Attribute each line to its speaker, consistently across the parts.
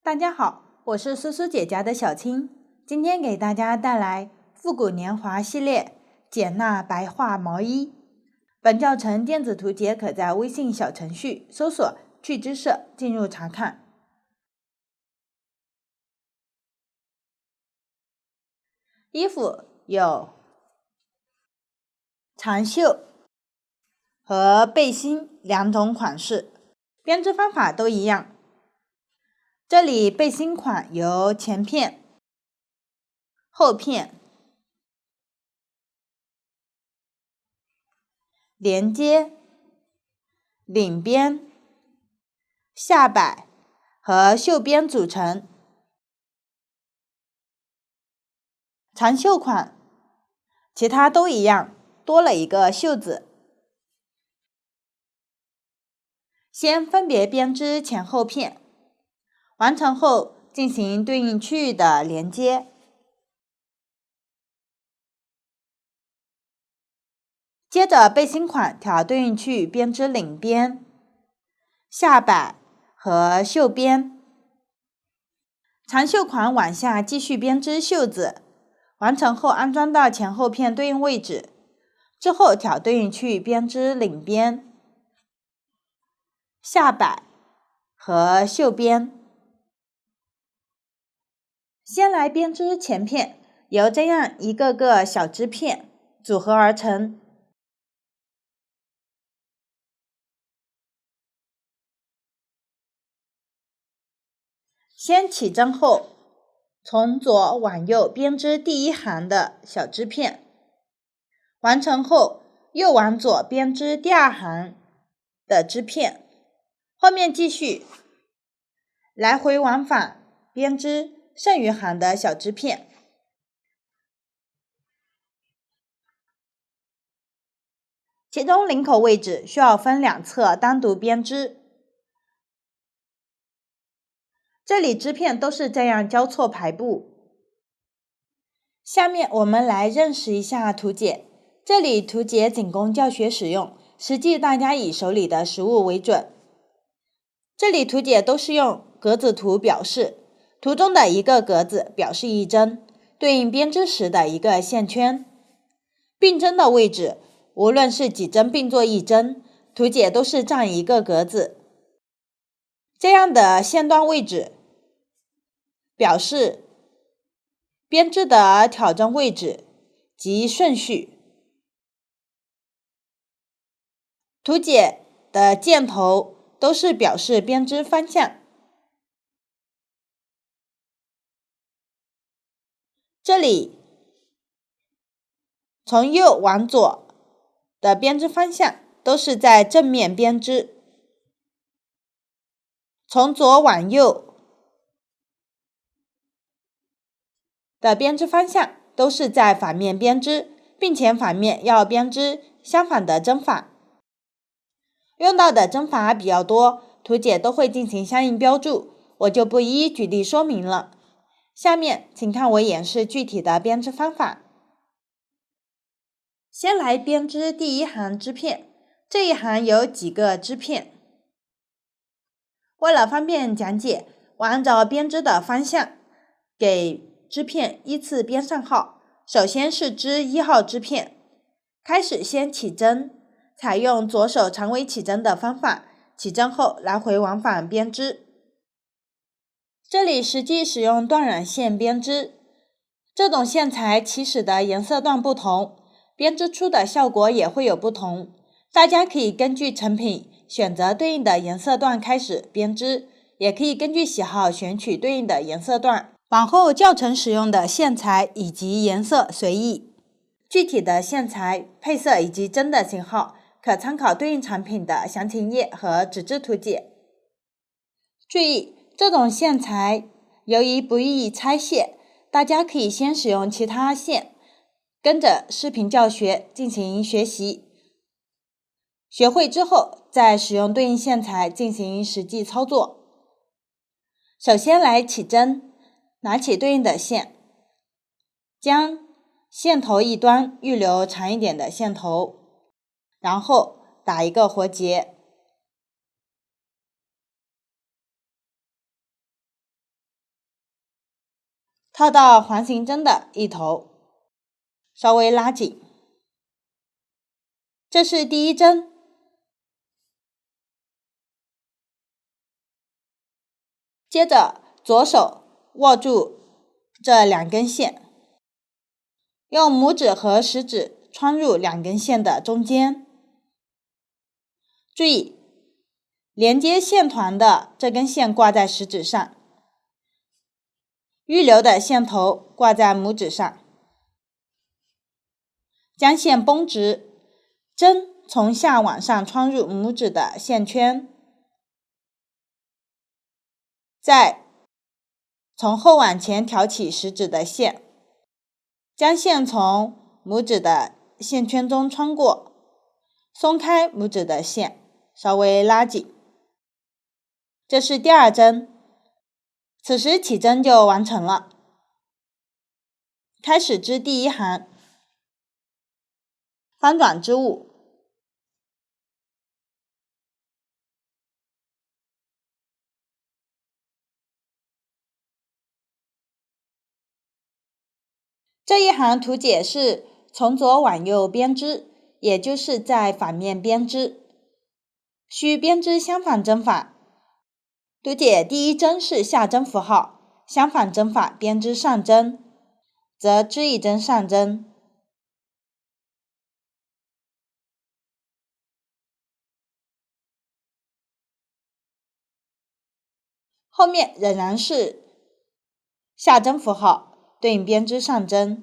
Speaker 1: 大家好，我是苏苏姐家的小青，今天给大家带来复古年华系列简纳白化毛衣。本教程电子图解可在微信小程序搜索趣之社进入查看。衣服有长袖和背心两种款式，编织方法都一样。这里背心款有前片、后片、连接、领边、下摆和袖边组成。长袖款其他都一样，多了一个袖子。先分别编织前后片，完成后进行对应区域的连接。接着背心款挑对应区域编织领边、下摆和袖边。长袖款往下继续编织袖子，完成后安装到前后片对应位置，之后挑对应区域编织领边、下摆和袖边。先来编织前片，由这样一个个小织片组合而成。先起针后，从左往右编织第一行的小织片，完成后又往左编织第二行的织片，后面继续来回往返编织剩余行的小织片。其中领口位置需要分两侧单独编织，这里织片都是这样交错排布。下面我们来认识一下图解，这里图解仅供教学使用，实际大家以手里的实物为准。这里图解都是用格子图表示，图中的一个格子表示一针，对应编织时的一个线圈。并针的位置，无论是几针并作一针，图解都是占一个格子。这样的线段位置表示编织的挑针位置及顺序。图解的箭头都是表示编织方向。这里从右往左的编织方向都是在正面编织，从左往右的编织方向都是在反面编织，并且反面要编织相反的针法。用到的针法比较多，图解都会进行相应标注，我就不一一举例说明了。下面请看我演示具体的编织方法。先来编织第一行织片，这一行有几个织片。为了方便讲解，我按照编织的方向给织片依次编上号。首先是织1号织片，开始先起针，采用左手长尾起针的方法，起针后来回往返编织。这里实际使用断染线编织，这种线材起始的颜色段不同，编织出的效果也会有不同，大家可以根据成品选择对应的颜色段开始编织，也可以根据喜好选取对应的颜色段。往后教程使用的线材以及颜色随意，具体的线材、配色以及针的型号可参考对应产品的详情页和纸质图解。注意，这种线材由于不易拆卸，大家可以先使用其他线，跟着视频教学进行学习，学会之后再使用对应线材进行实际操作。首先来起针，拿起对应的线，将线头一端预留长一点的线头，然后打一个活结。套到环形针的一头，稍微拉紧。这是第一针。接着左手握住这2根线，用拇指和食指穿入2根线的中间。注意，连接线团的这根线挂在食指上，预留的线头挂在拇指上。将线绷直，针从下往上穿入拇指的线圈，再从后往前挑起食指的线，将线从拇指的线圈中穿过，松开拇指的线，稍微拉紧。这是第2针。此时起针就完成了。开始织第1行，翻转织物。这一行图解是从左往右编织，也就是在反面编织，需编织相反针法。图解第1针是下针符号，相反针法编织上针，则织1针上针。后面仍然是下针符号，对应编织上针。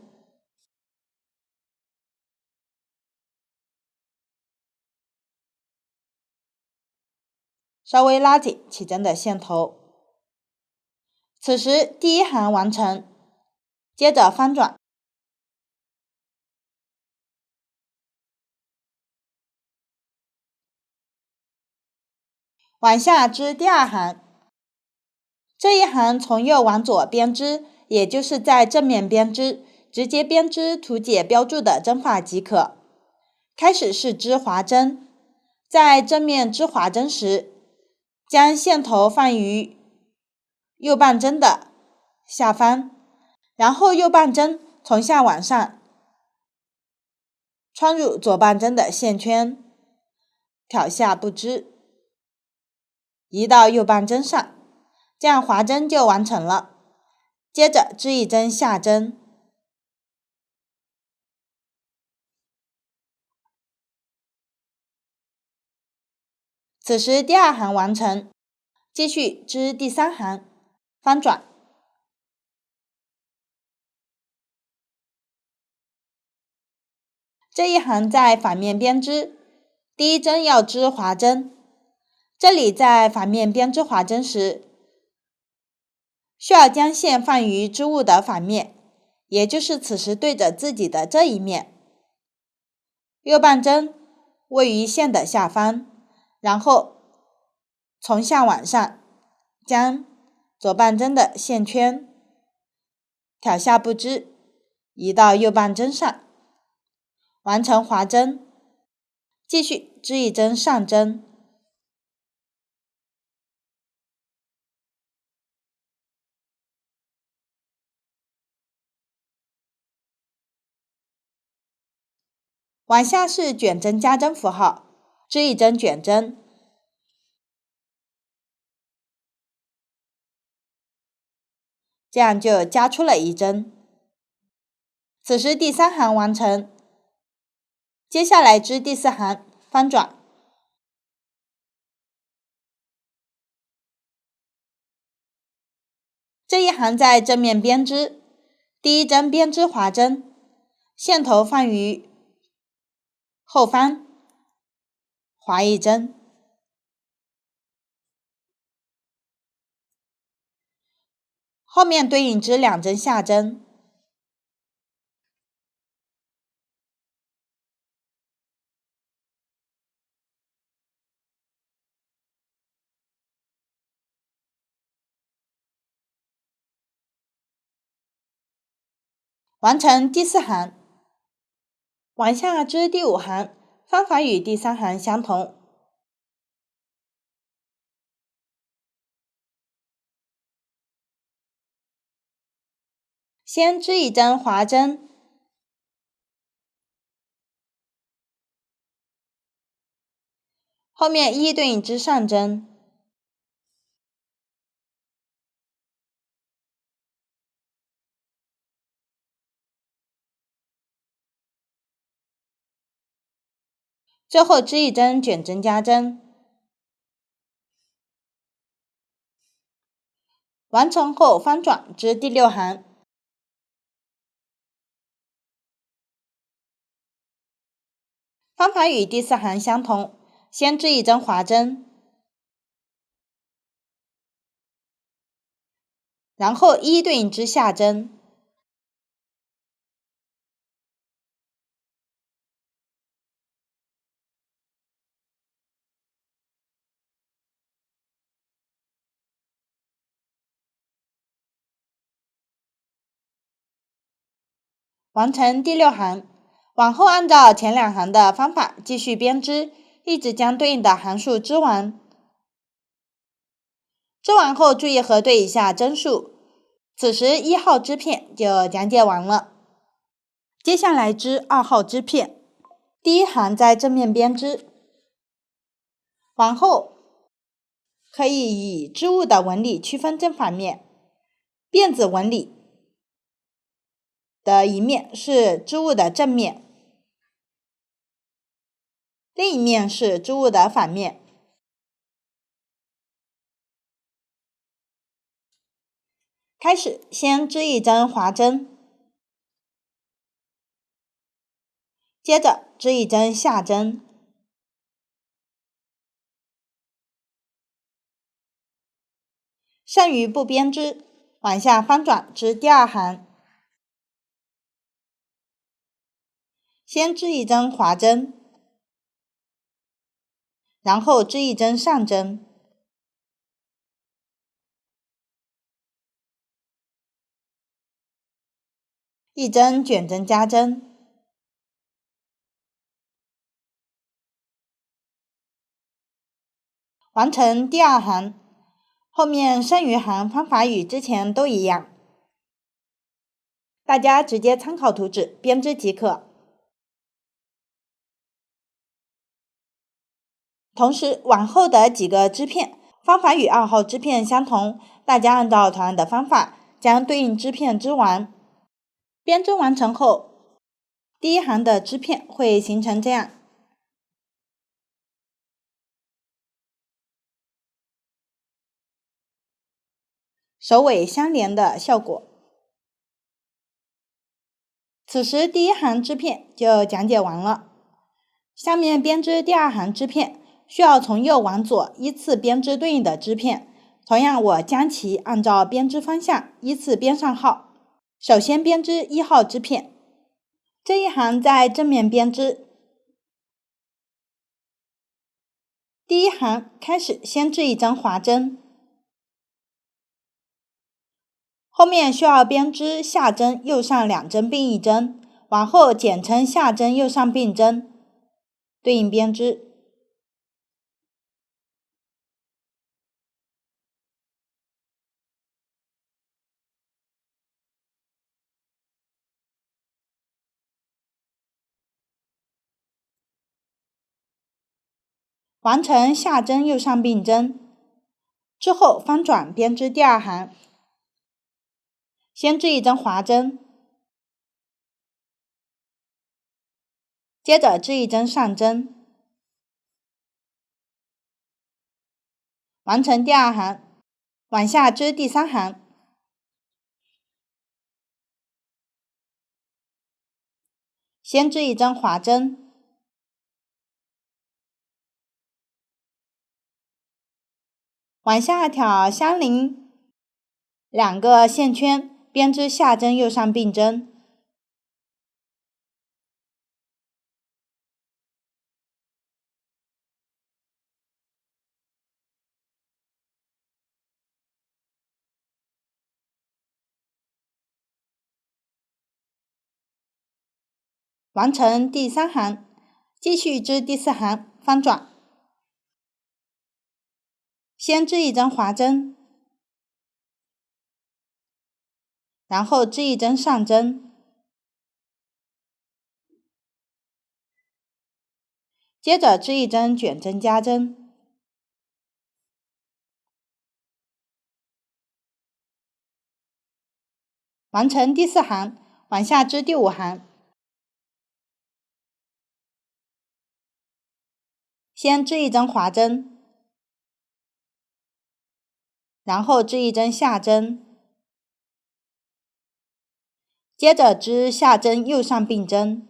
Speaker 1: 稍微拉紧起针的线头。此时第1行完成，接着翻转。往下织第2行。这一行从右往左编织，也就是在正面编织，直接编织图解标注的针法即可。开始是织划针，在正面织划针时，将线头放于右半针的下方，然后右半针从下往上穿入左半针的线圈，挑下不织，移到右半针上，这样划针就完成了。接着织1针下针。此时第2行完成，继续织第3行，翻转。这一行在反面编织，第1针要织划针。这里在反面编织划针时，需要将线放于织物的反面，也就是此时对着自己的这一面。右半针位于线的下方，然后从下往上将左半针的线圈挑下不织，移到右半针上，完成划针。继续织1针上针。往下是卷针加针符号，织1针卷针。这样就加出了1针。此时第3行完成，接下来织第4行，翻转。这一行在正面编织，第1针编织划针，线头放于后方，划1针。后面对应织2针下针。完成第4行。往下织第5行，方法与第3行相同。先织一针滑针，后面一对应织上针，最后织一针卷针加针。完成后翻转至第6行。方法与第4行相同，先织一针滑针，然后一对应织下针，完成第6行。往后按照前2行的方法继续编织，一直将对应的行数织完。织完后注意核对一下针数。此时1号织片就讲解完了。接下来织2号织片。第1行在正面编织，往后可以以织物的纹理区分正反面。辫子纹理的一面是织物的正面，另一面是织物的反面。开始，先织一针滑针，接着织一针下针，剩余不编织，往下翻转至第2行。先织一针滑针，然后织一针上针，一针卷针加针，完成第2行。后面剩余行方法与之前都一样，大家直接参考图纸编织即可。同时，往后的几个织片方法与2号织片相同，大家按照同样的方法将对应织片织完。编织完成后，第1行的织片会形成这样，首尾相连的效果。此时第1行织片就讲解完了。下面编织第2行织片，需要从右往左依次编织对应的织片，同样我将其按照编织方向依次编上号。首先编织1号织片，这一行在正面编织。第1行开始先织一针滑针，后面需要编织下针右上2针并1针，往后简称下针右上并针，对应编织。完成下针右上并针之后，翻转编织第2行，先织一针滑针，接着织一针上针，完成第2行，往下织第3行，先织一针滑针，往下挑相邻2个线圈，编织下针右上并针，完成第3行，继续织第4行，翻转，先织一针滑针，然后织一针上针，接着织一针卷针加针，完成第4行，往下织第5行。先织一针滑针，然后织一针下针，接着织下针右上并针，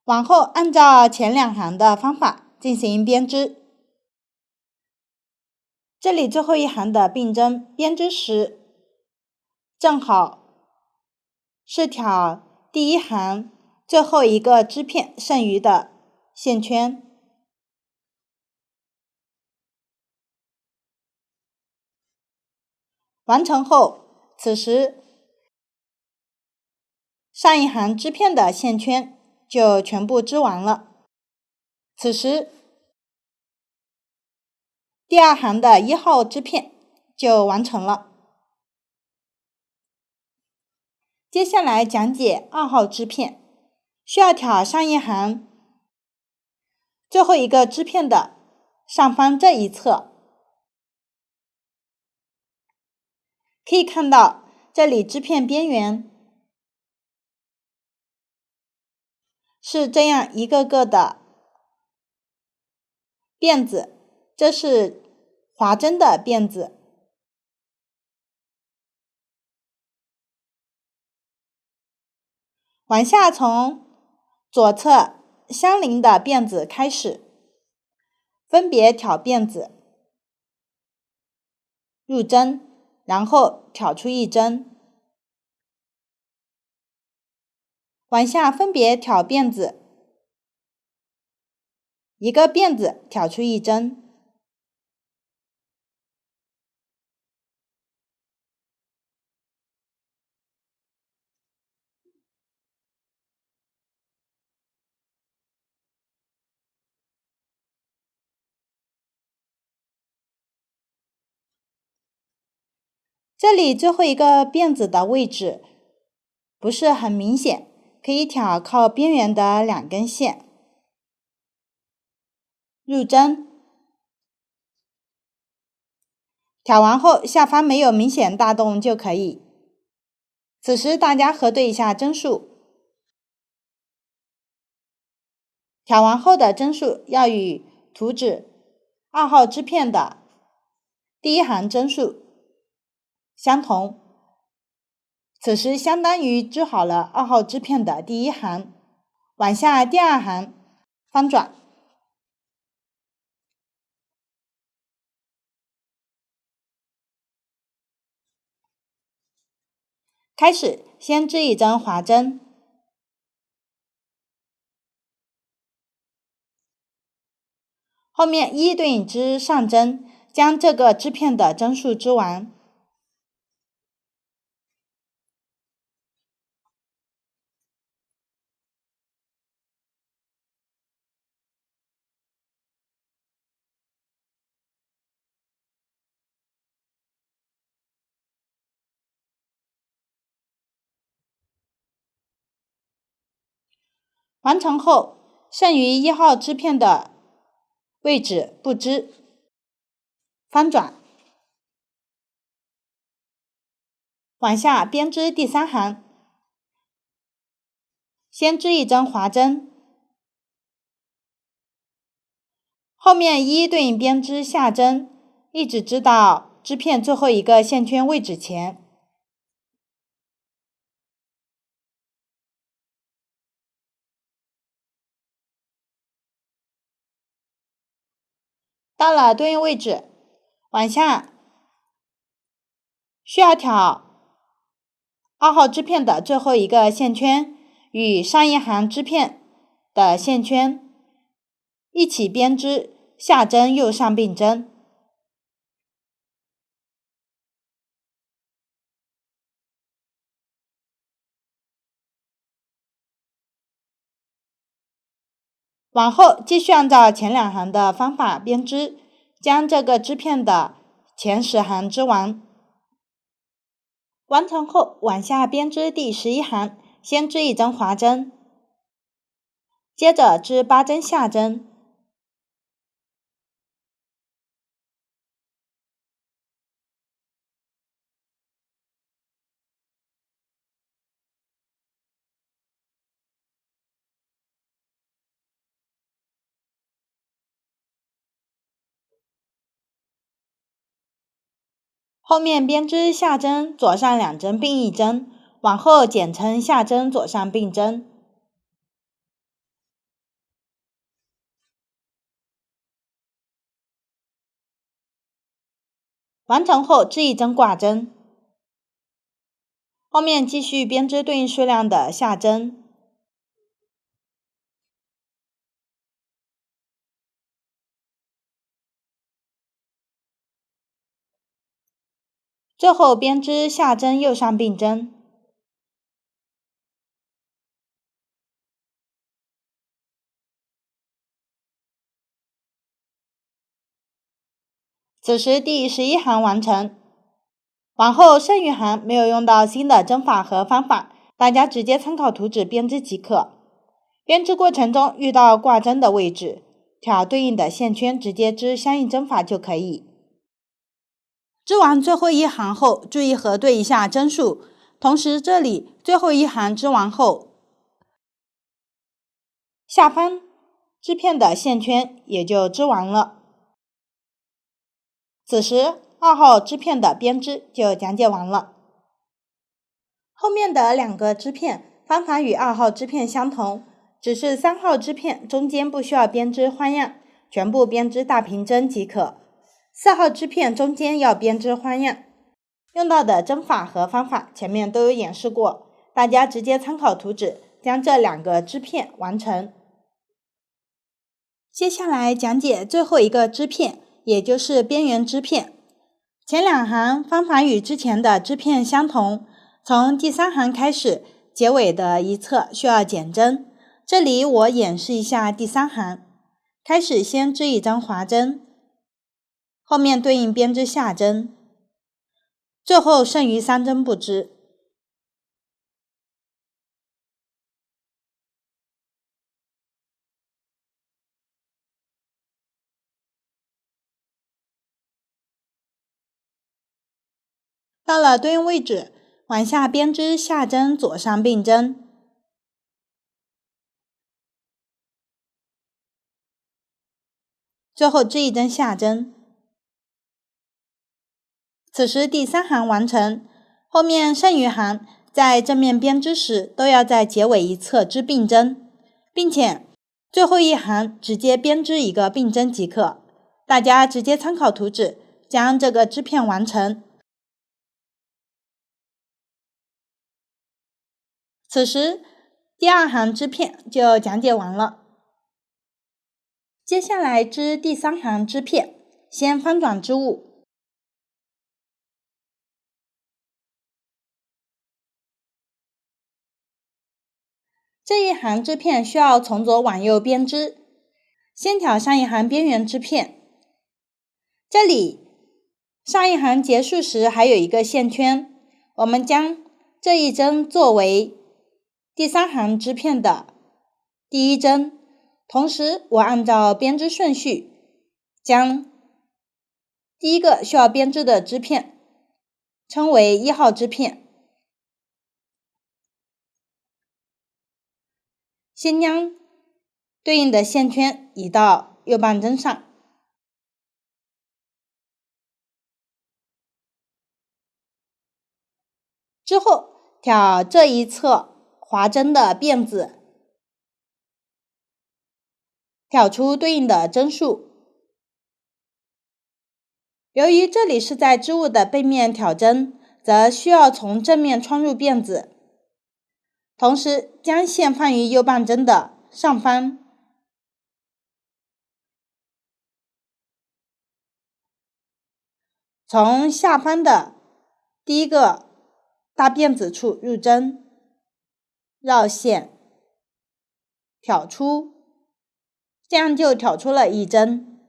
Speaker 1: 往后按照前2行的方法进行编织。这里最后1行的并针编织时，正好是挑第1行最后一个织片剩余的线圈。完成后，此时上1行织片的线圈就全部织完了。此时第2行的1号织片就完成了。接下来讲解2号织片，需要挑上1行最后一个织片的上方这一侧。可以看到这里织片边缘是这样一个个的辫子，这是划针的辫子。往下从左侧相邻的辫子开始，分别挑辫子，入针，然后挑出1针。往下分别挑辫子，一个辫子挑出1针。这里最后一个辫子的位置不是很明显，可以挑靠边缘的2根线，入针。挑完后下方没有明显大洞就可以。此时大家核对一下针数，挑完后的针数要与图纸2号织片的第1行针数相同。此时相当于织好了2号织片的第1行，往下第2行翻转，开始先织一针滑针，后面一一对应织上针，将这个织片的针数织完。完成后，剩余1号织片的位置不织，翻转，往下编织第3行，先织一针滑针，后面一一对应编织下针，一直织到织片最后一个线圈位置前。到了对应位置，往下需要挑2号织片的最后一个线圈与上1行织片的线圈一起编织下针右上并针。往后继续按照前2行的方法编织，将这个织片的前10行织完。完成后往下编织第11行，先织1针滑针，接着织8针下针，后面编织下针，左上2针并1针，往后减成下针，左上并针。完成后织1针挂针，后面继续编织对应数量的下针，最后编织下针右上并针。此时第11行完成，往后剩余行没有用到新的针法和方法，大家直接参考图纸编织即可。编织过程中遇到挂针的位置，挑对应的线圈直接织相应针法就可以。织完最后1行后，注意核对一下针数，同时这里最后1行织完后，下方织片的线圈也就织完了。此时2号织片的编织就讲解完了。后面的2个织片方法与2号织片相同，只是3号织片中间不需要编织花样，全部编织大平针即可。4号织片中间要编织花样，用到的针法和方法前面都有演示过，大家直接参考图纸将这2个织片完成。接下来讲解最后一个织片，也就是边缘织片。前2行方法与之前的织片相同，从第3行开始，结尾的一侧需要减针。这里我演示一下第3行，开始先织1针滑针，后面对应编织下针，最后剩余3针不织。到了对应位置，往下编织下针，左上并针，最后织1针下针。此时第3行完成，后面剩余行在正面编织时都要在结尾一侧织并针，并且最后1行直接编织1个并针即可。大家直接参考图纸将这个织片完成。此时第2行织片就讲解完了。接下来织第3行织片，先翻转织物。这一行织片需要从左往右编织，先挑上一行边缘织片。这里上一行结束时还有一个线圈，我们将这一针作为第3行织片的第1针，同时我按照编织顺序将第一个需要编织的织片称为1号织片，先将对应的线圈移到右半针上，之后挑这一侧滑针的辫子，挑出对应的针数。由于这里是在织物的背面挑针，则需要从正面穿入辫子，同时将线放于右半针的上方，从下方的第一个大辫子处入针，绕线，挑出，这样就挑出了一针。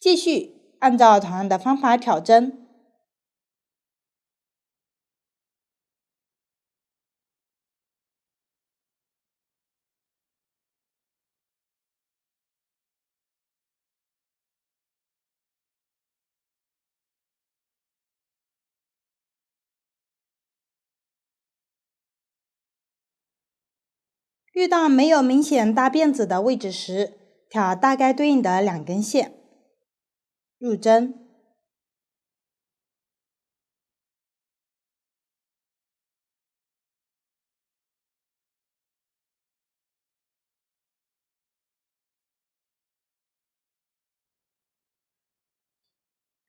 Speaker 1: 继续按照同样的方法挑针。遇到没有明显大辫子的位置时，挑大概对应的2根线，入针。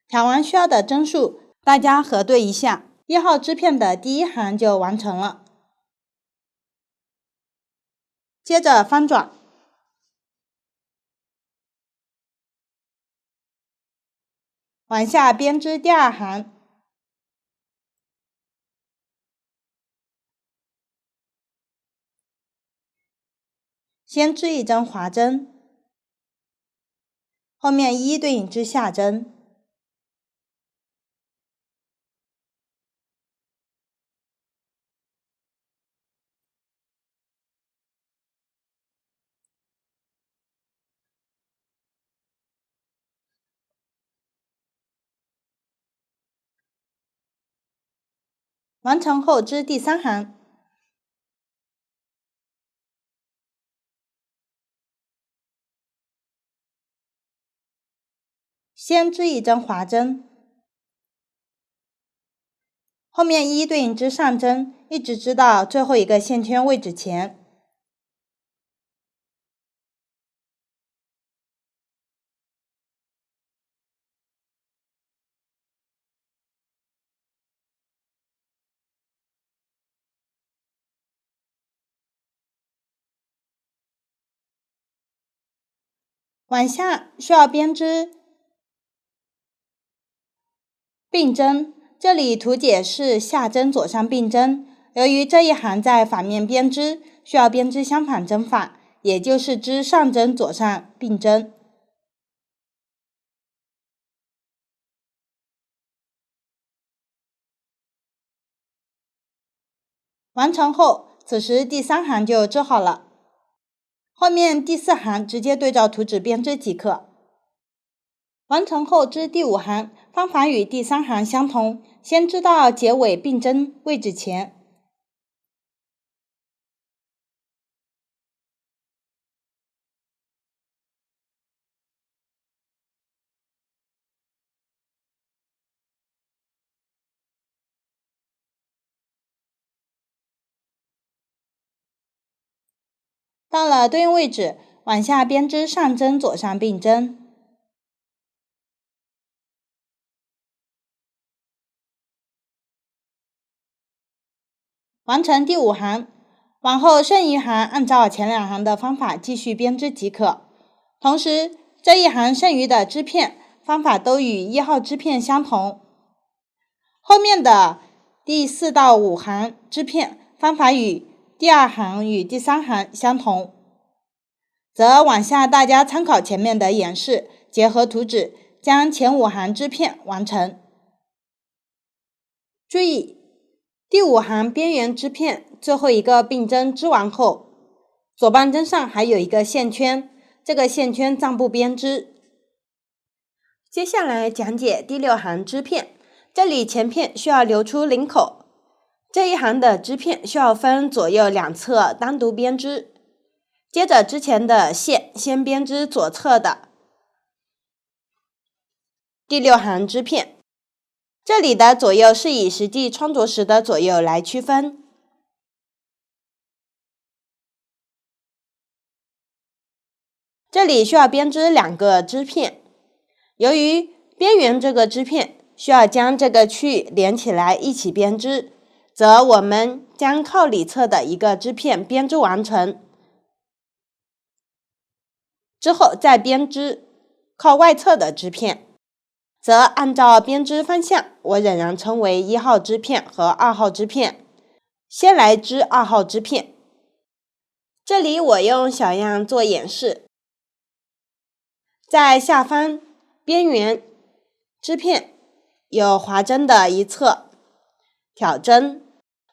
Speaker 1: 挑完需要的针数，大家核对一下，1号织片的第1行就完成了。接着翻转，往下编织第2行，先织一针滑针，后面一一对应织下针。完成后织第3行，先织一针滑针，后面一一对应织上针，一直织到最后一个线圈位置前。往下需要编织并针，这里图解是下针左上并针。由于这一行在反面编织，需要编织相反针法，也就是织上针左上并针。完成后，此时第3行就织好了。后面第4行直接对照图纸编织即可。完成后织第5行，方法与第3行相同，先织到结尾并针位置前。到了对应位置，往下编织上针左上并针。完成第5行，往后剩一行按照前2行的方法继续编织即可。同时，这一行剩余的织片方法都与1号织片相同。后面的第4到5行织片方法与第2行与第3行相同，则往下大家参考前面的演示，结合图纸将前5行织片完成。注意，第5行边缘织片最后一个并针织完后，左半针上还有一个线圈，这个线圈暂不编织。接下来讲解第6行织片，这里前片需要留出领口，这一行的织片需要分左右2侧单独编织。接着之前的线先编织左侧的第6行织片，这里的左右是以实际穿着时的左右来区分。这里需要编织2个织片，由于边缘这个织片需要将这个区域连起来一起编织，则我们将靠里侧的一个织片编织完成，之后再编织靠外侧的织片，则按照编织方向，我仍然称为1号织片和2号织片。先来织2号织片，这里我用小样做演示，在下方边缘织片有划针的一侧，挑针。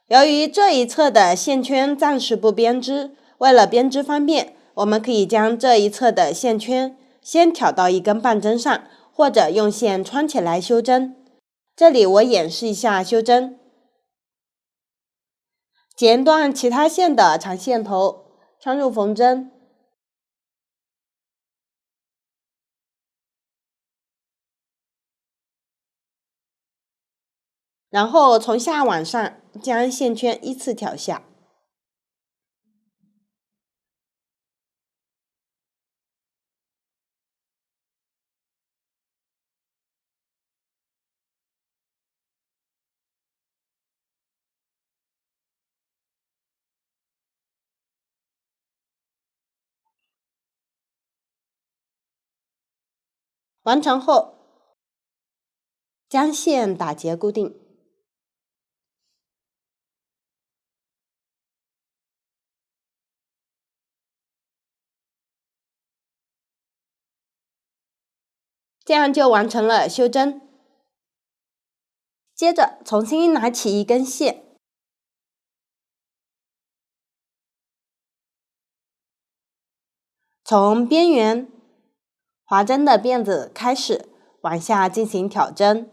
Speaker 1: 由于这一侧的线圈暂时不编织，为了编织方便，我们可以将这一侧的线圈先挑到一根半针上，或者用线穿起来修针。这里我演示一下修针，剪断其他线的长线头，穿入缝针，然后从下往上将线圈依次挑下。完成后，将线打结固定。这样就完成了修针。接着重新拿起一根线，从边缘划针的辫子开始往下进行挑针，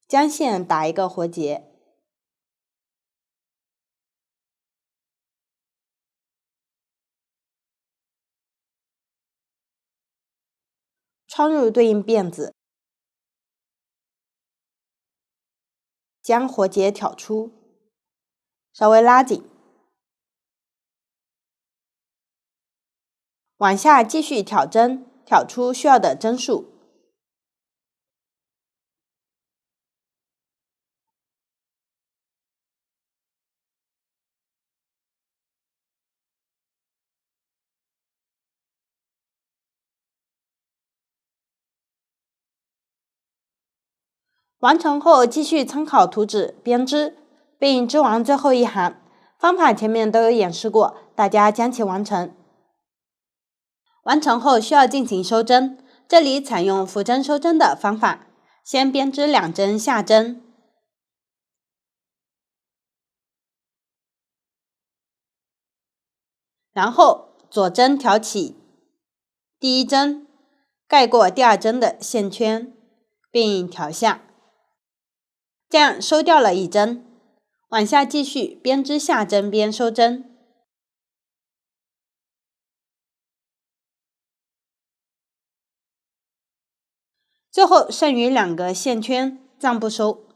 Speaker 1: 将线打一个活结，穿入对应辫子，将活结挑出，稍微拉紧，往下继续挑针，挑出需要的针数。完成后继续参考图纸编织，并织完最后一行。方法前面都有演示过，大家将其完成。完成后需要进行收针，这里采用浮针收针的方法，先编织2针下针，然后左针挑起第一针，盖过第2针的线圈，并挑下，这样收掉了一针。往下继续编织下针边收针。最后剩余2个线圈暂不收。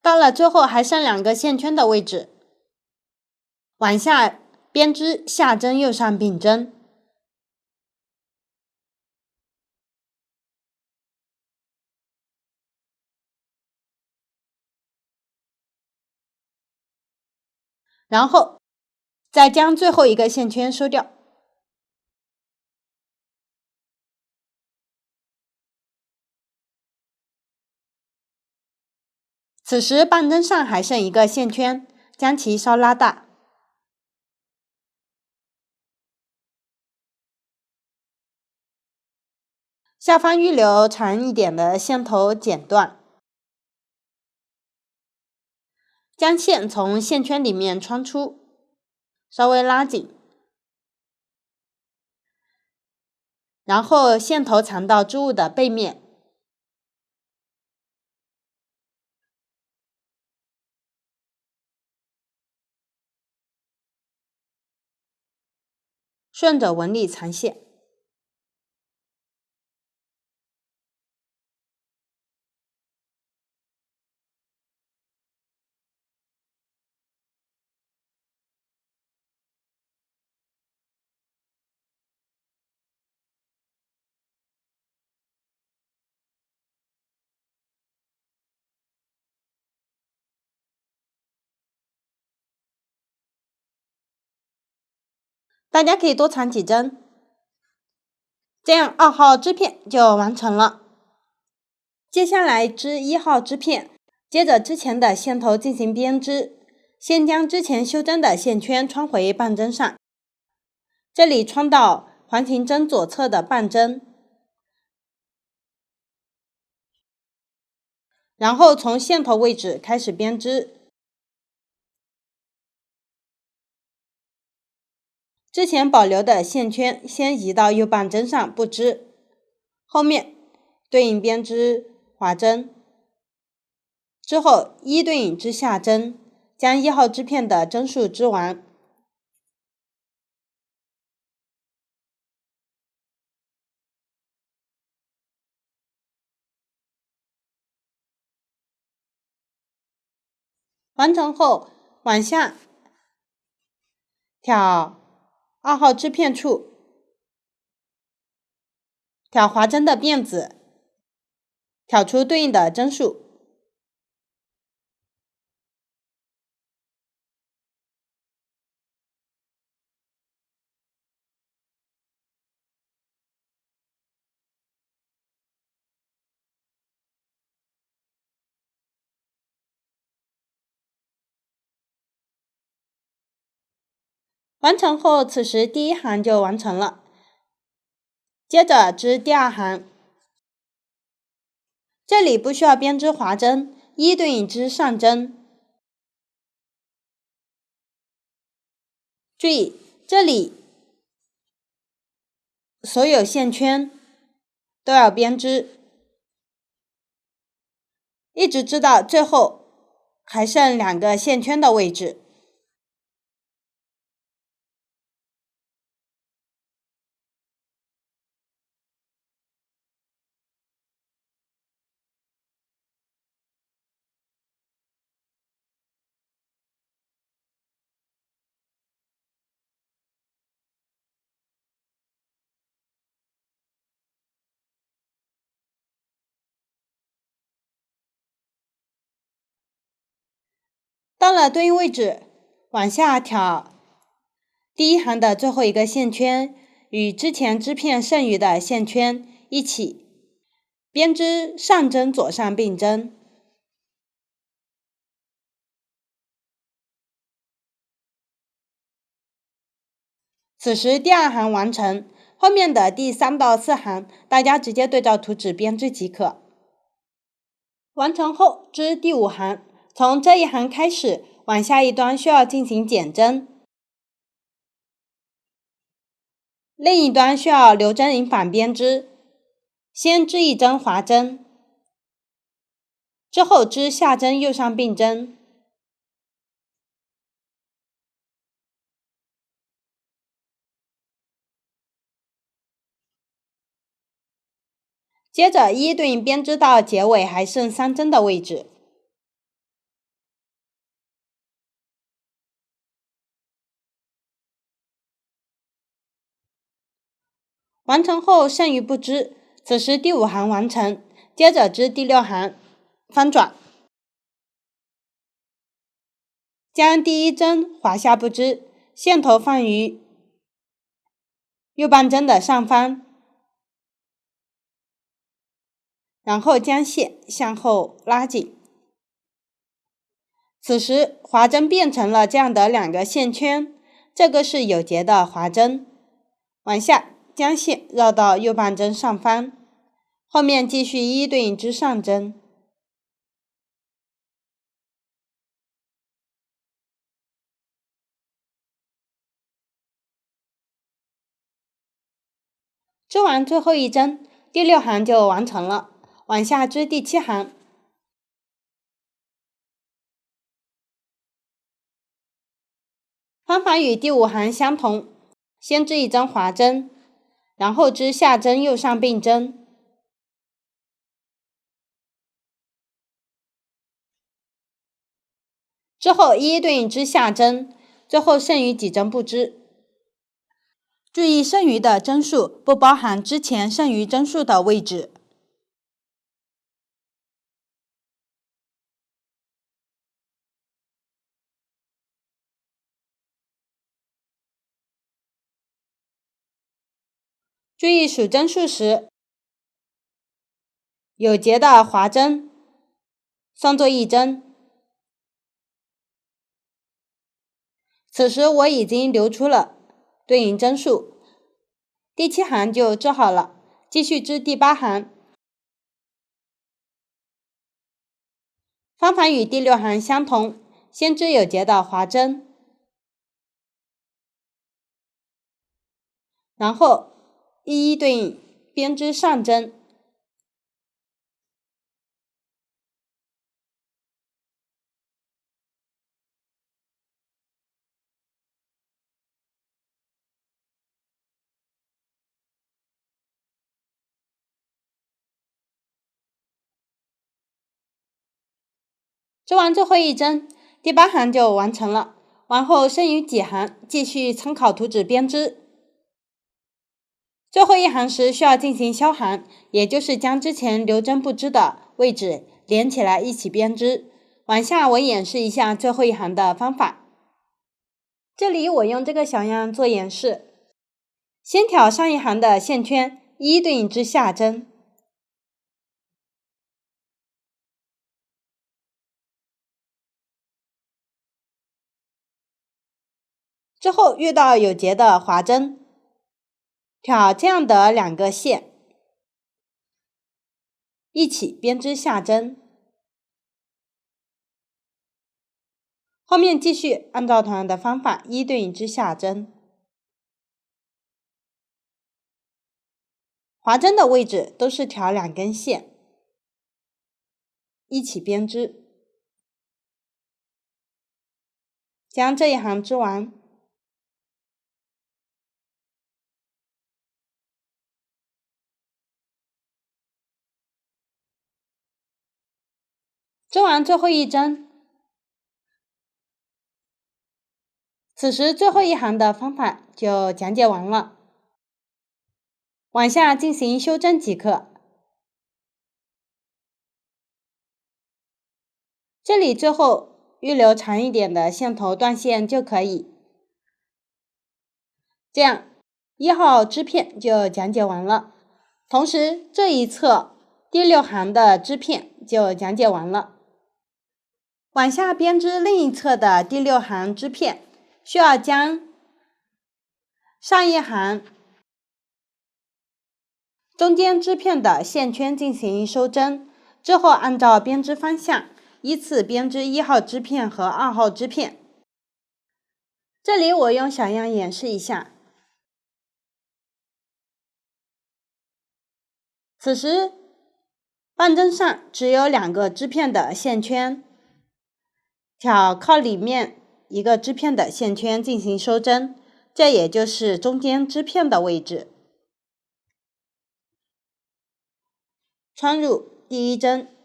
Speaker 1: 到了最后还剩2个线圈的位置，往下编织下针右上并针，然后再将最后一个线圈收掉。此时半针上还剩一个线圈，将其稍拉大。下方预留长一点的线头剪断，将线从线圈里面穿出，稍微拉紧，然后线头藏到织物的背面，顺着纹理藏线。大家可以多缠几针，这样2号织片就完成了。接下来织1号织片，接着之前的线头进行编织，先将之前修针的线圈穿回半针上，这里穿到环形针左侧的半针，然后从线头位置开始编织。之前保留的线圈先移到右半针上不织，后面对应编织划针，之后一对应织下针，将1号织片的针数织完。完成后，往下挑2号织片处，挑划针的辫子，挑出对应的针数。完成后，此时第1行就完成了。接着织第2行，这里不需要编织划针，一对应织上针。注意，这里所有线圈都要编织，一直织到最后还剩2个线圈的位置。到了对应位置，往下挑第1行的最后一个线圈，与之前织片剩余的线圈一起编织上针左上并针。此时第2行完成，后面的第3到4行大家直接对照图纸编织即可。完成后织第5行，从这一行开始往下一端需要进行减针，另一端需要留针引反编织，先织一针划针，之后织下针右上并针，接着一对应编织到结尾还剩3针的位置。完成后剩余不织，此时第5行完成，接着织第6行，翻转，将第1针划下不织，线头放于右半针的上方，然后将线向后拉紧。此时划针变成了这样的2个线圈，这个是有结的划针，往下将线绕到右半针上方，后面继续一一对应织上针。织完最后一针，第6行就完成了，往下织第7行。方法与第5行相同，先织一针划针，然后织下针右上并针，之后一一对应织下针，最后剩余几针不织。注意剩余的针数不包含之前剩余针数的位置。注意数针数时，有节的划针算作一针。此时我已经留出了对应针数，第7行就织好了，继续织第8行。方法与第6行相同，先织有节的划针，然后一一对应编织上针。织完最后一针，第8行就完成了。往后剩余几行继续参考图纸编织。最后一行时需要进行消行，也就是将之前留针不织的位置连起来一起编织。往下我演示一下最后一行的方法。这里我用这个小样做演示，先挑上一行的线圈，一一对应织下针。之后遇到有节的划针，挑这样的2个线，一起编织下针。后面继续按照同样的方法一一对应织下针。划针的位置都是挑2根线，一起编织，将这一行织完。织完最后一针，此时最后一行的方法就讲解完了。往下进行修针即可。这里最后预留长一点的线头断线就可以。这样1号织片就讲解完了，同时这一侧第6行的织片就讲解完了。往下编织另一侧的第6行织片，需要将上一行中间织片的线圈进行收针，之后按照编织方向依次编织1号织片和2号织片。这里我用小样演示一下。此时半针上只有2个织片的线圈，挑靠里面一个织片的线圈进行收针，这也就是中间织片的位置。穿入第1针，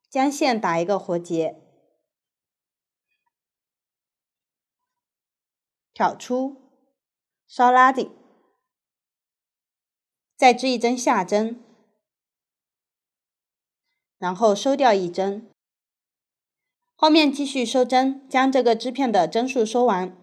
Speaker 1: 将线打一个活结，挑出，稍拉紧，再织1针下针，然后收掉1针，后面继续收针，将这个织片的针数收完。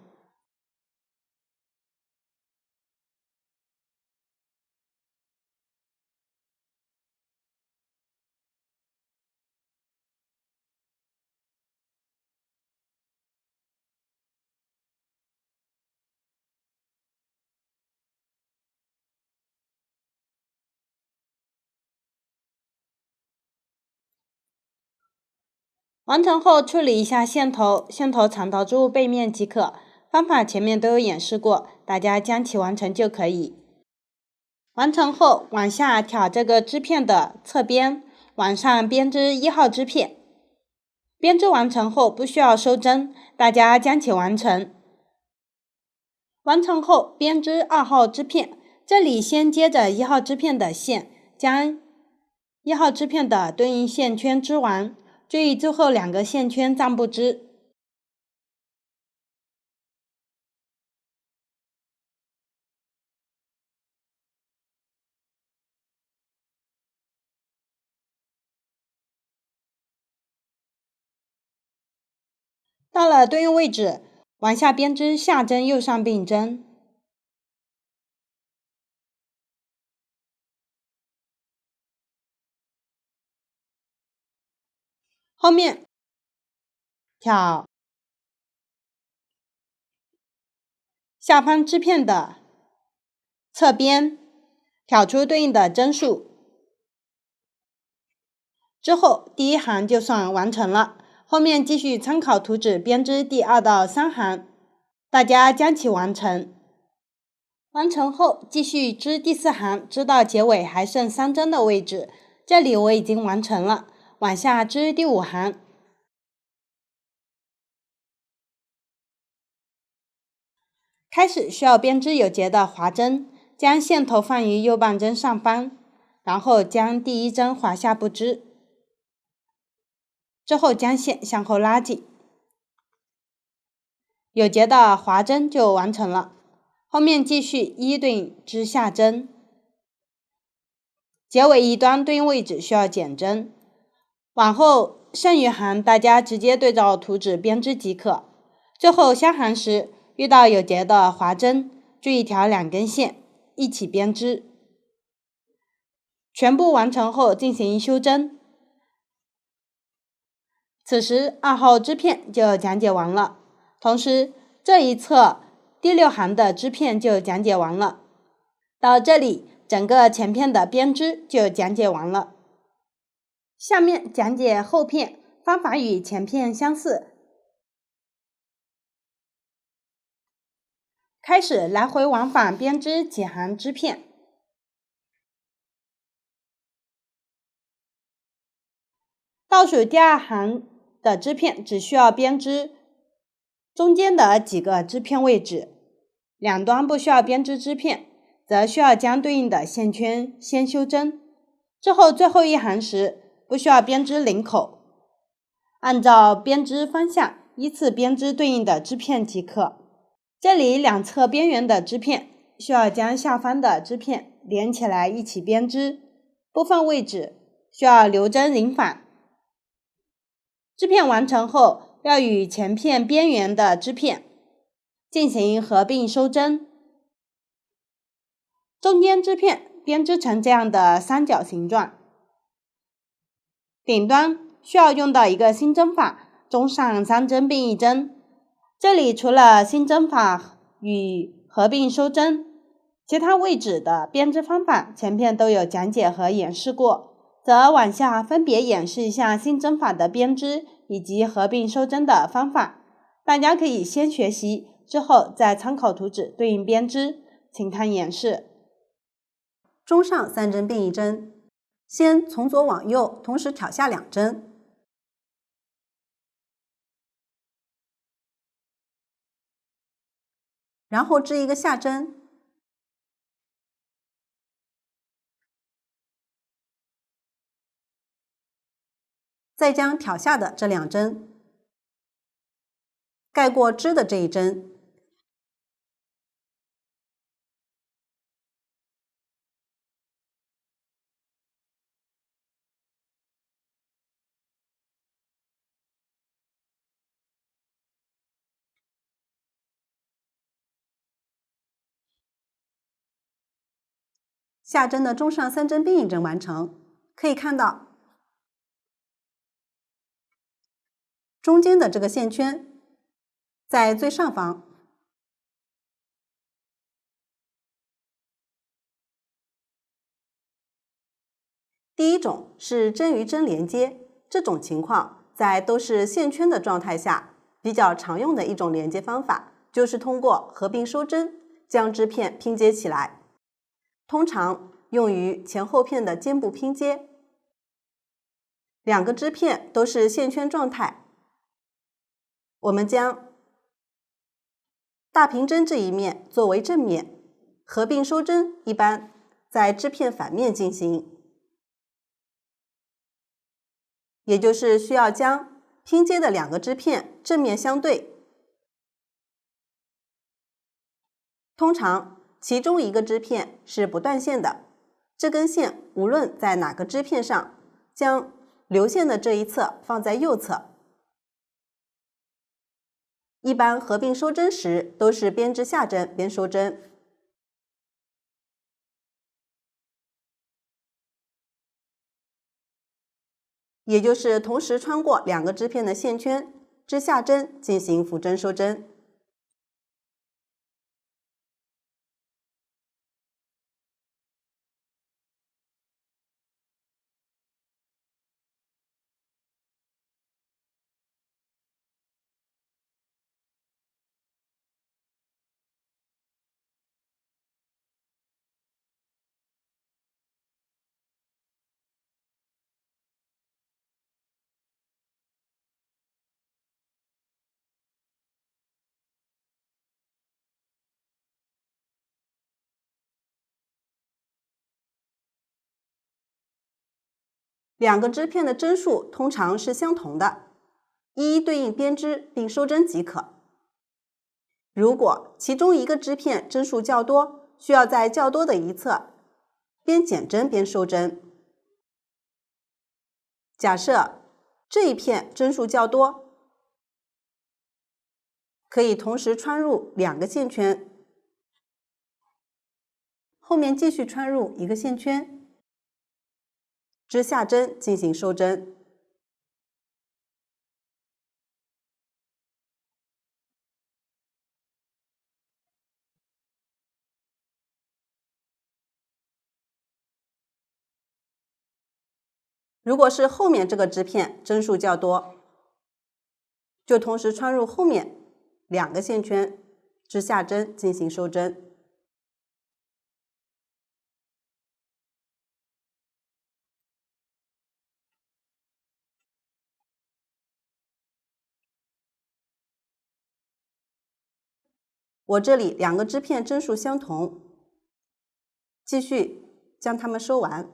Speaker 1: 完成后处理一下线头，线头藏到织物背面即可。方法前面都有演示过，大家将其完成就可以。完成后往下挑这个织片的侧边，往上编织1号织片。编织完成后不需要收针，大家将其完成。完成后编织2号织片，这里先接着1号织片的线，将1号织片的对应线圈织完。注意最后2个线圈暂不织。到了对应位置，往下编织下针右上并针，后面挑下方织片的侧边，挑出对应的针数，之后第一行就算完成了。后面继续参考图纸编织第2到3行，大家将其完成。完成后继续织第4行，织到结尾还剩3针的位置，这里我已经完成了。往下织第5行，开始需要编织有结的划针，将线头放于右半针上方，然后将第1针划下不织，之后将线向后拉紧，有结的划针就完成了。后面继续一对应织下针，结尾一端对应位置需要减针，往后剩余行大家直接对照图纸编织即可。最后下行时遇到有结的划针，注意调2根线一起编织。全部完成后进行修针。此时2号织片就讲解完了，同时这一侧第6行的织片就讲解完了。到这里，整个前片的编织就讲解完了。下面讲解后片，方法与前片相似。开始来回往返编织几行织片，倒数第2行的织片只需要编织中间的几个织片位置，两端不需要编织织片，则需要将对应的线圈先修针。之后最后一行时不需要编织领口，按照编织方向依次编织对应的织片即可。这里两侧边缘的织片需要将下方的织片连起来一起编织，部分位置需要留针领反。织片完成后，要与前片边缘的织片进行合并收针，中间织片编织成这样的三角形状，顶端需要用到一个新针法，中上3针并1针。这里除了新针法与合并收针，其他位置的编织方法前片都有讲解和演示过，则往下分别演示一下新针法的编织以及合并收针的方法，大家可以先学习，之后再参考图纸对应编织。请看演示。
Speaker 2: 中上3针并1针，先从左往右同时挑下2针，然后织一个下针，再将挑下的这2针盖过织的这一针，下针的中上3针并1针完成。可以看到中间的这个线圈在最上方，第一种是针与针连接，这种情况在都是线圈的状态下比较常用的一种连接方法，就是通过合并收针将织片拼接起来，通常用于前后片的肩部拼接。两个织片都是线圈状态，我们将大平针这一面作为正面，合并收针一般在织片反面进行，也就是需要将拼接的两个织片正面相对。通常其中一个织片是不断线的，这根线无论在哪个织片上，将流线的这一侧放在右侧，一般合并收针时都是边织下针边收针。也就是同时穿过2个织片的线圈，织下针进行复针收针。2个织片的针数通常是相同的，一一对应编织并收针即可。如果其中一个织片针数较多，需要在较多的一侧边减针边收针。假设这一片针数较多，可以同时穿入2个线圈，后面继续穿入1个线圈，织下针进行收针。如果是后面这个织片针数较多，就同时穿入后面2个线圈，织下针进行收针。我这里2个织片针数相同，继续将它们收完。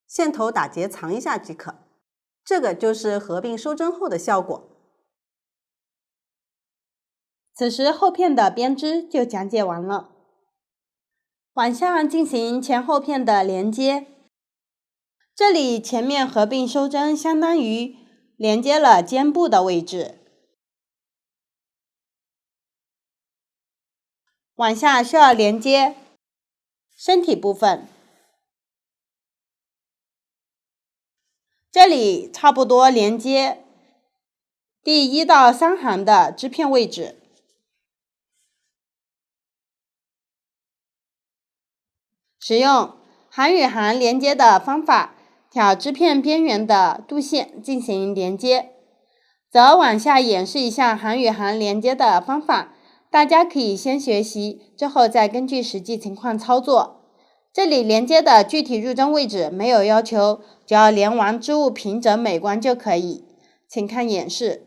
Speaker 2: 线头打结藏一下即可，这个就是合并收针后的效果。
Speaker 1: 此时后片的编织就讲解完了，往下进行前后片的连接。这里前面合并收针相当于连接了肩部的位置，往下需要连接身体部分。这里差不多连接第1到3行的织片位置。使用行与行连接的方法，挑织片边缘的度线进行连接。则往下演示一下行与行连接的方法，大家可以先学习，之后再根据实际情况操作。这里连接的具体入针位置没有要求，只要连完织物平整美观就可以。请看演示。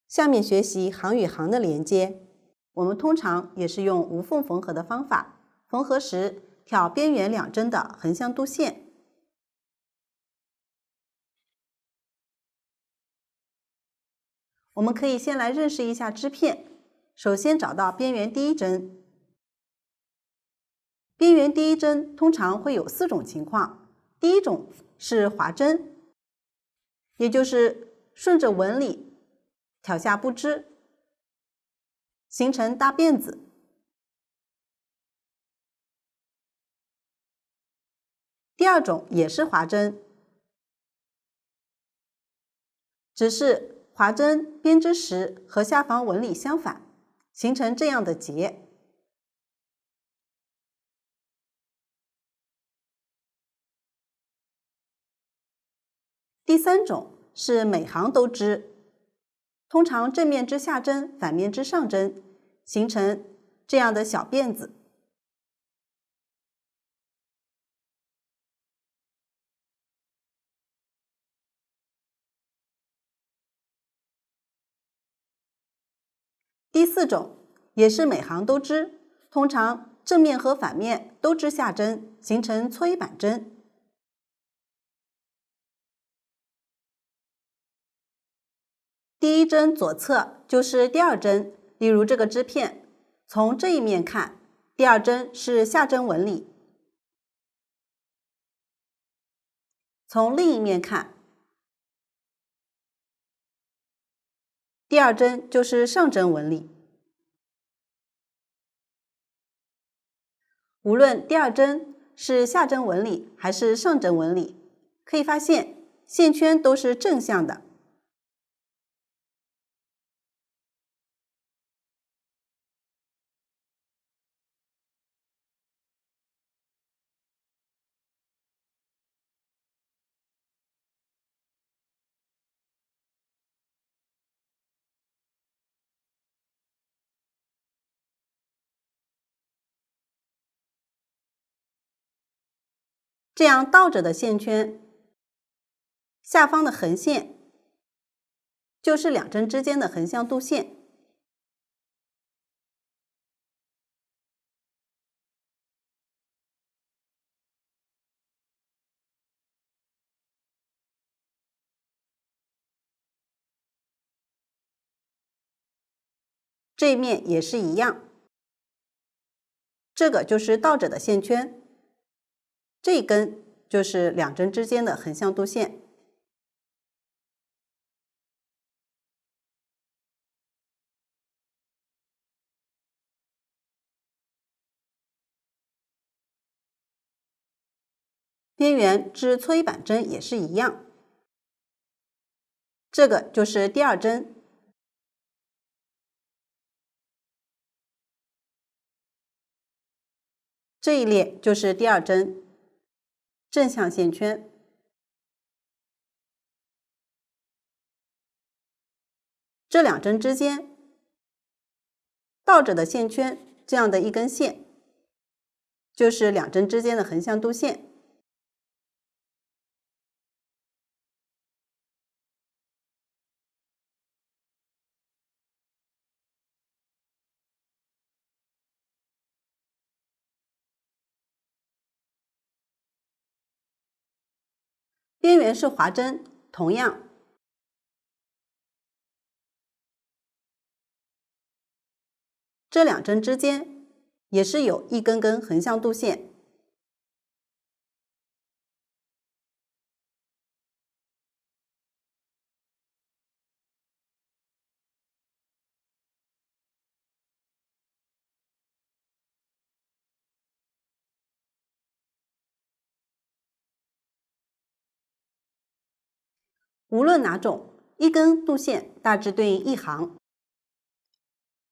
Speaker 2: 下面学习行与行的连接，我们通常也是用无缝缝合的方法，缝合时挑边缘2针的横向度线。我们可以先来认识一下织片，首先找到边缘第1针。边缘第1针通常会有4种情况，第一种是滑针，也就是顺着纹理挑下不织，形成大辫子。第二种也是滑针，只是划针编织时和下方纹理相反，形成这样的结。第三种是每行都织，通常正面织下针，反面织上针，形成这样的小辫子。第四种也是每行都织，通常正面和反面都织下针，形成搓衣板针。第一针左侧就是第二针，例如这个织片，从这一面看，第二针是下针纹理；从另一面看，第二针就是上针纹理。无论第二针是下针纹理还是上针纹理，可以发现线圈都是正向的。这样倒着的线圈，下方的横线就是两针之间的横向度线。这一面也是一样，这个就是倒着的线圈，这一根就是两针之间的横向度线。边缘织搓衣板针也是一样，这个就是第二针。这一列就是第二针，正向线圈。这两针之间倒着的线圈，这样的一根线，就是两针之间的横向度线。边缘是划针，同样这两针之间也是有一根根横向度线。无论哪种，一根度线大致对应一行。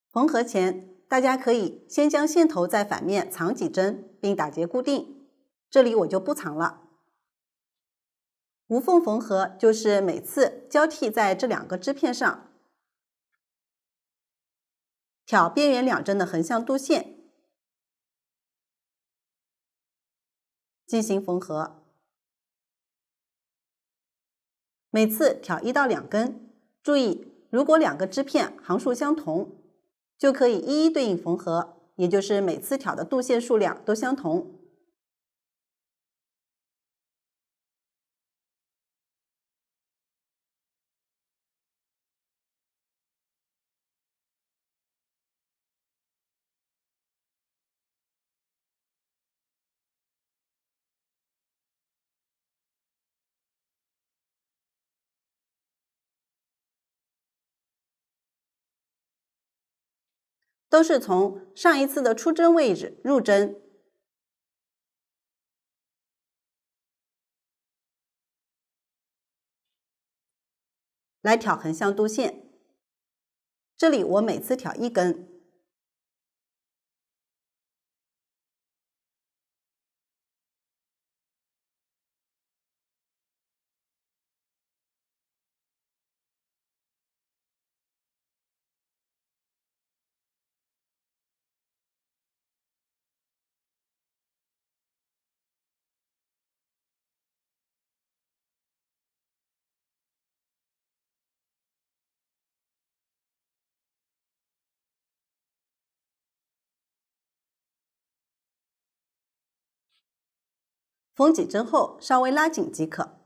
Speaker 2: 缝合前，大家可以先将线头在反面藏几针，并打结固定。这里我就不藏了。无缝缝合就是每次交替在这两个织片上，挑边缘两针的横向度线，进行缝合。每次挑1到2根，注意，如果两个织片行数相同，就可以一一对应缝合，也就是每次挑的度线数量都相同。都是从上一次的出针位置入针，来挑横向度线。这里我每次挑1根。缝几针后，稍微拉紧即可。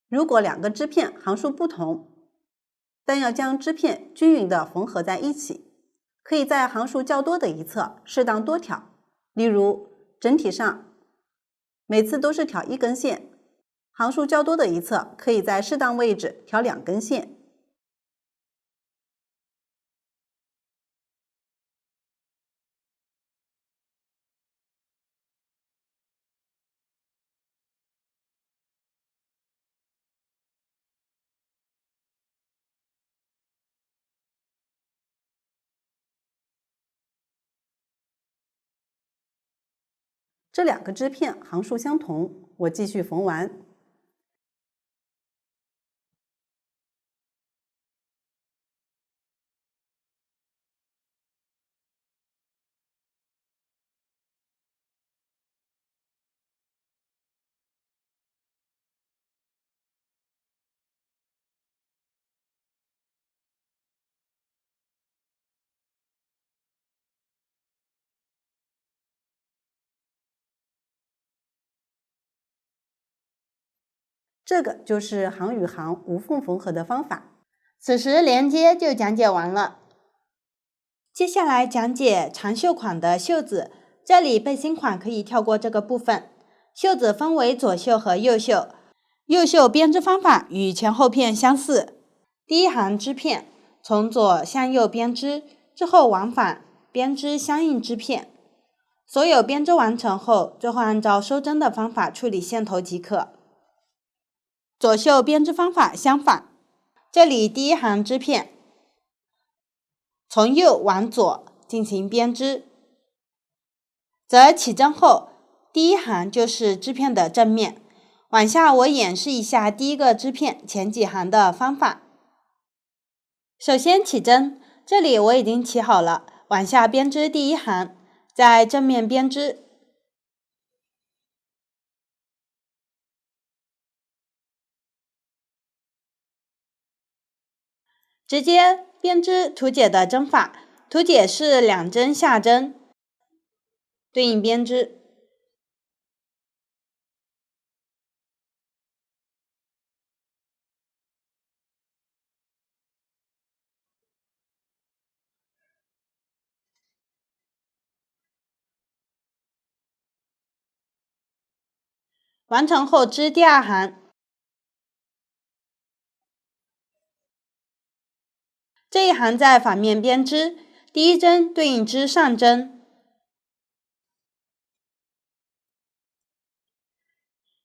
Speaker 2: 如果2个织片行数不同，但要将织片均匀地缝合在一起，可以在行数较多的一侧适当多挑，例如整体上每次都是挑1根线，行数较多的一侧可以在适当位置挑2根线。这2个织片行数相同，我继续缝完。这个就是行与行无缝缝合的方法。
Speaker 1: 此时连接就讲解完了。接下来讲解长袖款的袖子，这里背心款可以跳过这个部分。袖子分为左袖和右袖，右袖编织方法与前后片相似。第一行织片从左向右编织，之后往返编织相应织片。所有编织完成后，最后按照收针的方法处理线头即可。左袖编织方法相反，这里第一行织片从右往左进行编织，则起针后第一行就是织片的正面。往下我演示一下第一个织片前几行的方法。首先起针，这里我已经起好了，往下编织第一行，在正面编织，直接编织图解的针法。图解是2针下针，对应编织。完成后织第二行，这一行在反面编织，第一针对应织上针，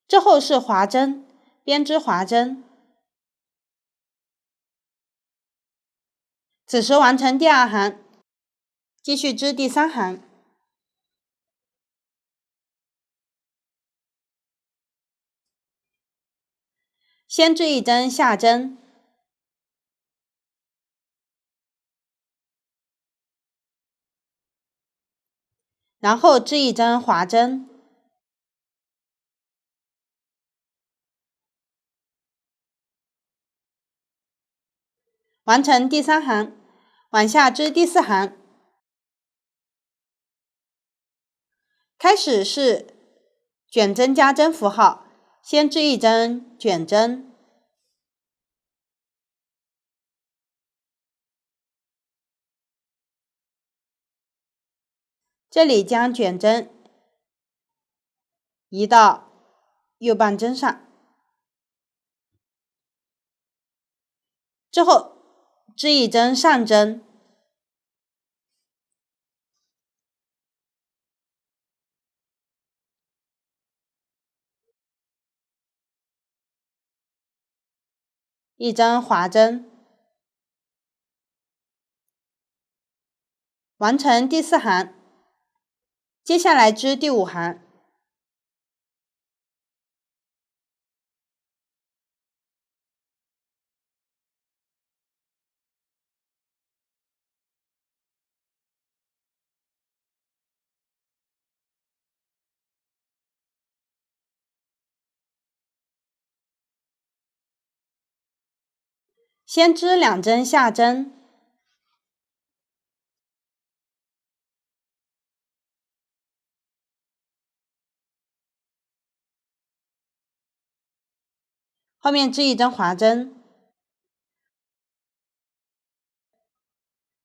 Speaker 1: 之后是划针，编织划针。此时完成第二行，继续织第三行。先织一针下针，然后织一针划针，完成第三行，往下织第四行。开始是卷针加针符号，先织一针卷针，这里将卷针移到右半针上，之后织一针上针，一针划针，完成第4行。接下来织第5行。先织2针下针，后面织一针划针，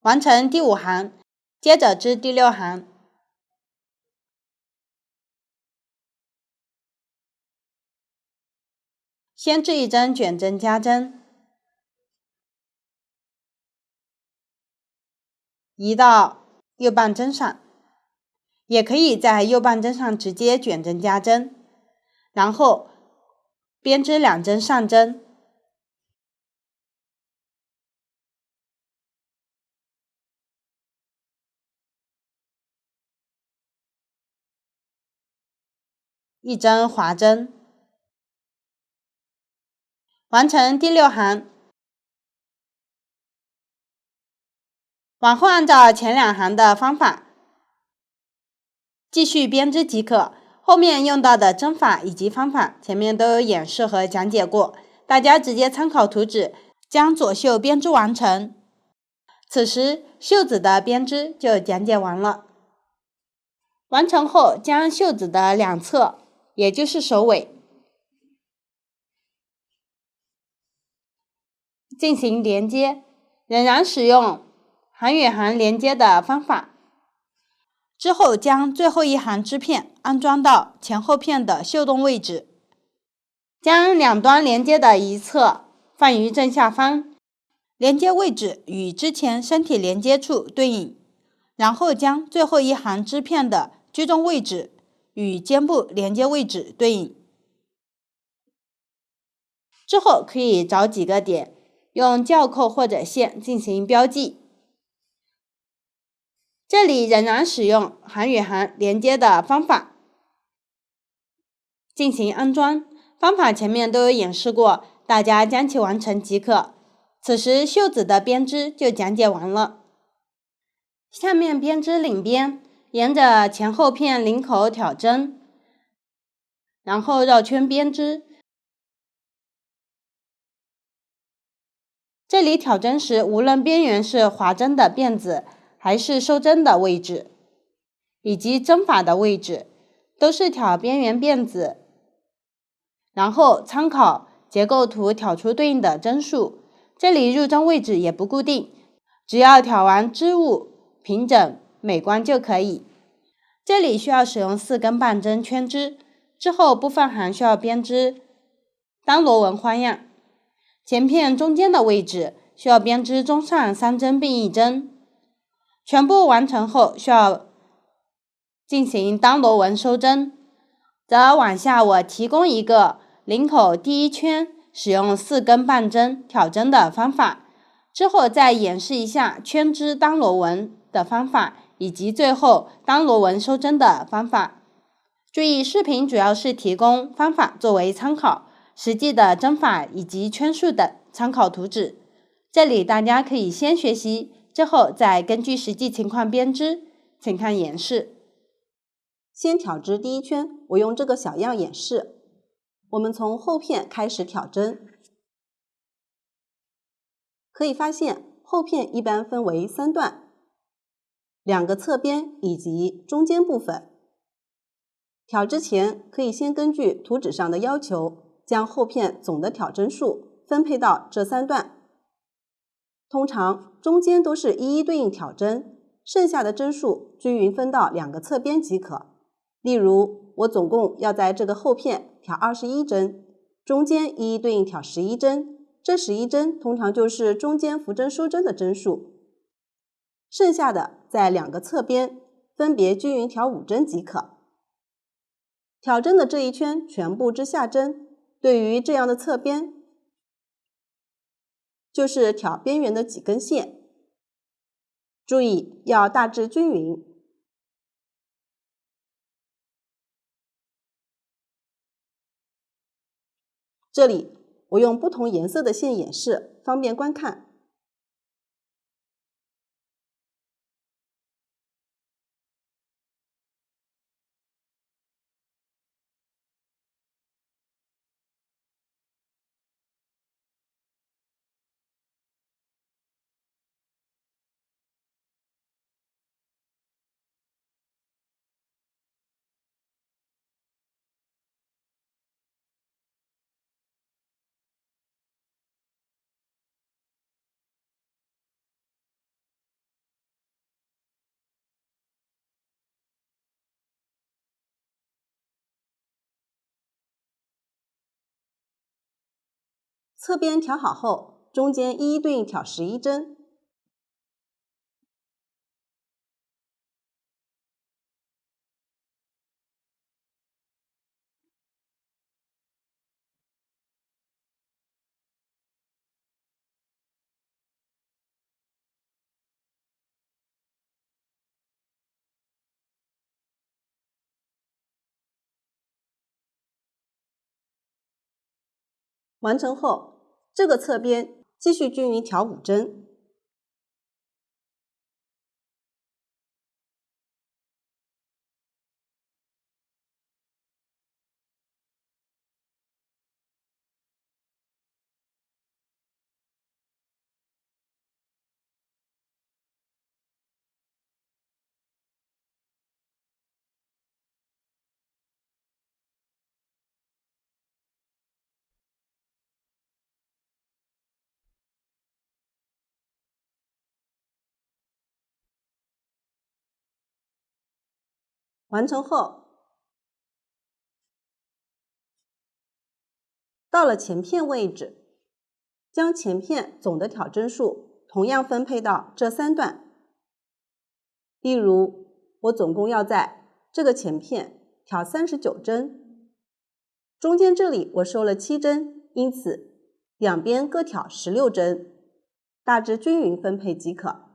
Speaker 1: 完成第5行。接着织第6行。先织一针卷针加针，移到右半针上，也可以在右半针上直接卷针加针，然后编织2针上针，一针划针，完成第6行。往后按照前2行的方法继续编织即可。后面用到的针法以及方法前面都有演示和讲解过，大家直接参考图纸将左袖编织完成。此时袖子的编织就讲解完了。完成后将袖子的2侧，也就是首尾进行连接，仍然使用行与行连接的方法。之后将最后一行织片安装到前后片的袖洞位置，将两端连接的一侧放于正下方，连接位置与之前身体连接处对应，然后将最后一行织片的居中位置与肩部连接位置对应。之后可以找几个点，用校扣或者线进行标记。这里仍然使用行与行连接的方法进行安装，方法前面都有演示过，大家将其完成即可。此时袖子的编织就讲解完了。下面编织领边，沿着前后片领口挑针，然后绕圈编织。这里挑针时，无论边缘是划针的辫子还是收针的位置，以及针法的位置，都是挑边缘辫子，然后参考结构图挑出对应的针数。这里入针位置也不固定，只要挑完织物平整美观就可以。这里需要使用4根半针圈织，之后部分行需要编织单螺纹花样。前片中间的位置需要编织中上3针并1针。全部完成后需要进行单螺纹收针，则往下我提供一个领口第1圈使用4根半针挑针的方法，之后再演示一下圈织单螺纹的方法，以及最后单螺纹收针的方法。注意，视频主要是提供方法作为参考，实际的针法以及圈数等参考图纸。这里大家可以先学习，之后再根据实际情况编织，请看演示。
Speaker 2: 先挑织第1圈，我用这个小样演示。我们从后片开始挑针，可以发现后片一般分为3段，2个侧边以及中间部分。挑之前可以先根据图纸上的要求，将后片总的挑针数分配到这3段。通常中间都是一一对应挑针，剩下的针数均匀分到两个侧边即可。例如，我总共要在这个后片挑21针，中间一一对应挑11针，这11针通常就是中间扶针收针的针数。剩下的在两个侧边分别均匀挑5针即可。挑针的这一圈全部织下针，对于这样的侧边，就是挑边缘的几根线。注意要大致均匀。这里我用不同颜色的线演示，方便观看。侧边挑好后，中间一一对应挑11针。完成后，这个侧边继续均匀挑5针。完成后，到了前片位置，将前片总的挑针数同样分配到这3段。例如，我总共要在这个前片挑39针，中间这里我收了7针，因此两边各挑16针，大致均匀分配即可。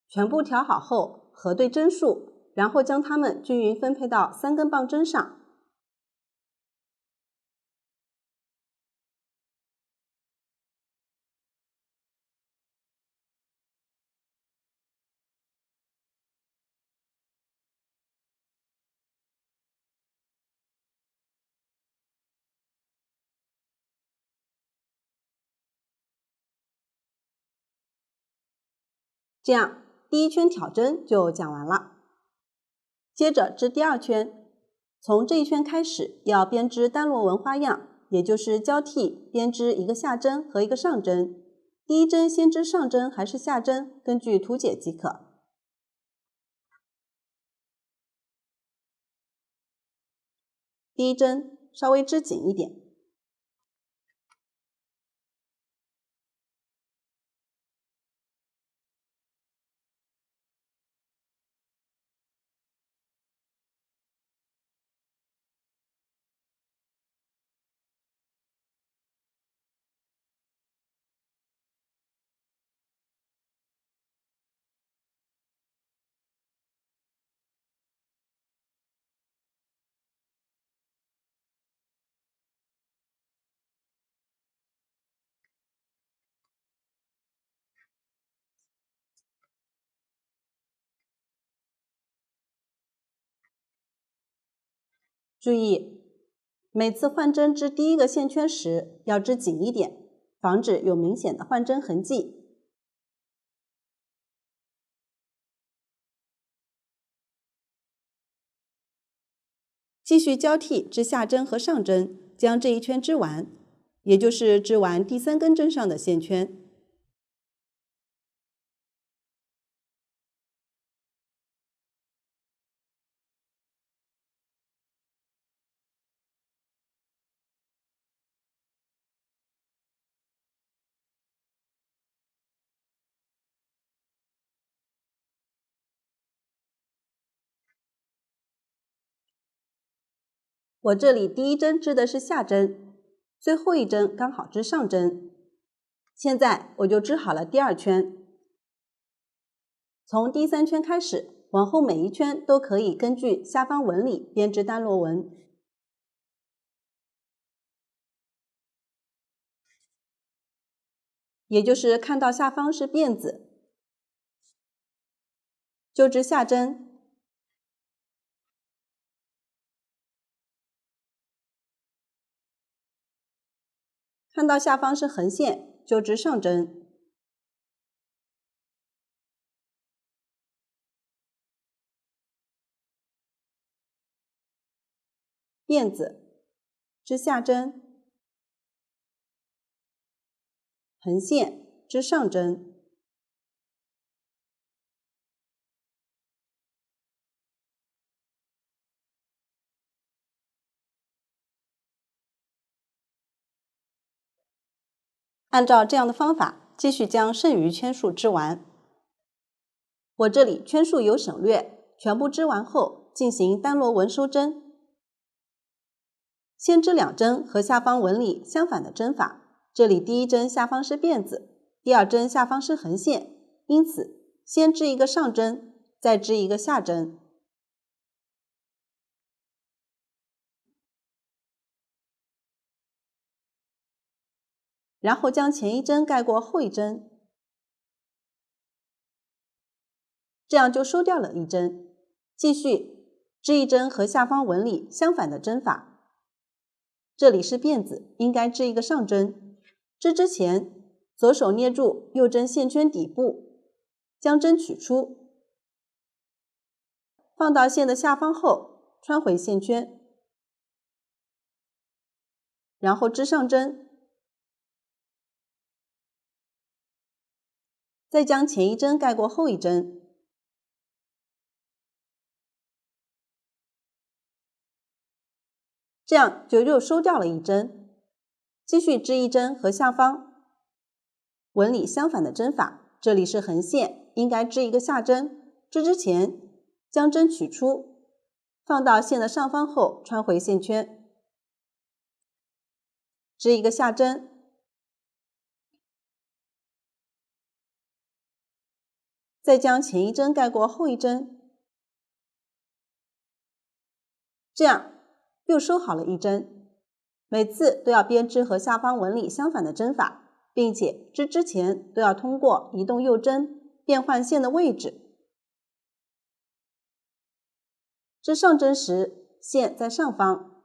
Speaker 2: 全部调好后，核对针数，然后将它们均匀分配到3根棒针上。这样，第一圈挑针就讲完了。接着织第2圈，从这一圈开始要编织单螺纹花样，也就是交替编织一个下针和一个上针。第一针先织上针还是下针，根据图解即可。第一针稍微织紧一点。注意，每次换针织第一个线圈时要织紧一点，防止有明显的换针痕迹。继续交替织下针和上针，将这一圈织完，也就是织完第3根针上的线圈。我这里第1针织的是下针，最后一针刚好织上针。现在我就织好了第2圈。从第3圈开始，往后每一圈都可以根据下方纹理编织单螺纹。也就是看到下方是辫子，就织下针。看到下方是横线，就织上针。辫子，织下针。横线，织上针。按照这样的方法，继续将剩余圈数织完。我这里圈数有省略，全部织完后进行单螺纹收针。先织2针和下方纹理相反的针法，这里第1针下方是辫子，第2针下方是横线，因此先织一个上针，再织一个下针。然后将前1针盖过后1针，这样就收掉了1针。继续织1针和下方纹理相反的针法，这里是辫子，应该织一个上针。织之前，左手捏住右针线圈底部，将针取出，放到线的下方后穿回线圈，然后织上针，再将前1针盖过后1针，这样就又收掉了1针。继续织1针和下方纹理相反的针法，这里是横线，应该织一个下针。织之前，将针取出，放到线的上方后穿回线圈，织一个下针，再将前1针盖过后1针，这样又收好了1针。每次都要编织和下方纹理相反的针法，并且织之前都要通过移动右针变换线的位置。织上针时，线在上方；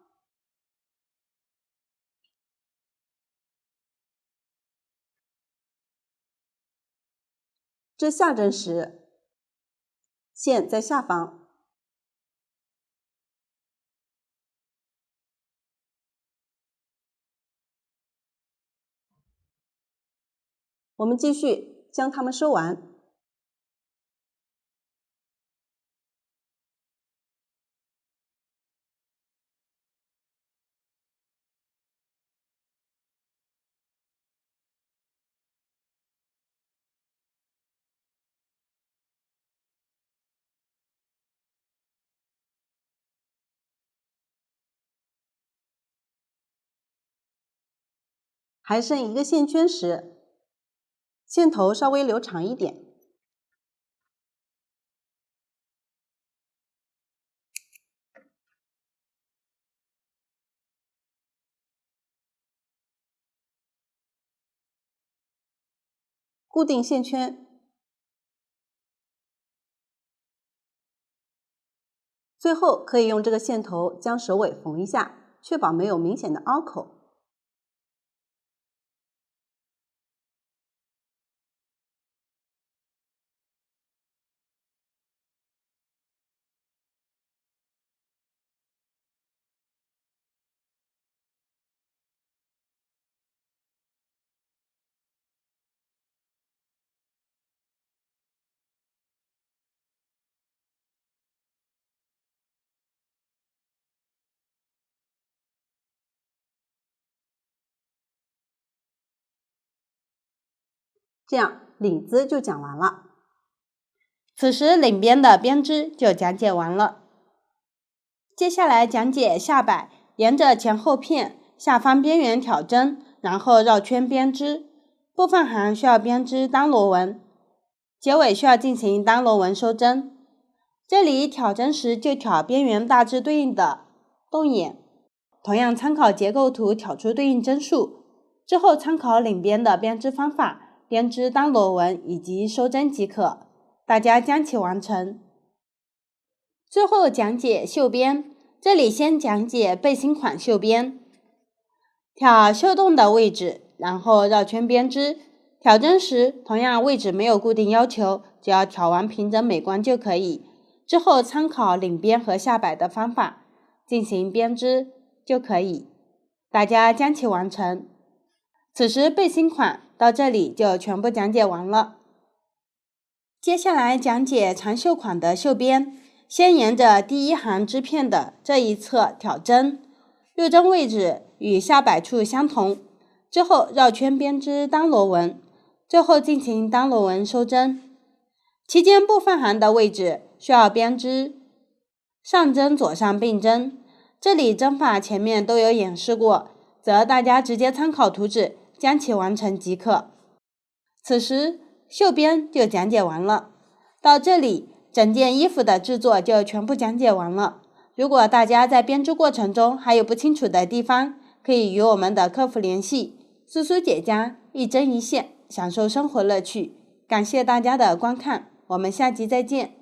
Speaker 2: 织下针时，线在下方。我们继续将它们收完。还剩1个线圈时，线头稍微留长一点。固定线圈，最后可以用这个线头将首尾缝一下，确保没有明显的凹口。这样领子就讲完了。
Speaker 1: 此时领边的编织就讲解完了。接下来讲解下摆，沿着前后片下方边缘挑针，然后绕圈编织。部分行需要编织单螺纹，结尾需要进行单螺纹收针。这里挑针时就挑边缘大致对应的洞眼，同样参考结构图挑出对应针数，之后参考领边的编织方法，编织单螺纹以及收针即可。大家将其完成。最后讲解绣边，这里先讲解背心款绣边。挑绣洞的位置，然后绕圈编织。挑针时同样位置没有固定要求，只要挑完平整美观就可以。之后参考领边和下摆的方法进行编织就可以。大家将其完成。此时背心款到这里就全部讲解完了。接下来讲解长袖款的绣边，先沿着第一行织片的这一侧挑针，入针位置与下摆处相同，之后绕圈编织单螺纹，最后进行单螺纹收针。期间部分行的位置需要编织上针左上并针，这里针法前面都有演示过，则大家直接参考图纸将其完成即可。此时绣边就讲解完了。到这里整件衣服的制作就全部讲解完了。如果大家在编织过程中还有不清楚的地方，可以与我们的客服联系。苏苏姐家，一针一线，享受生活乐趣。感谢大家的观看，我们下集再见。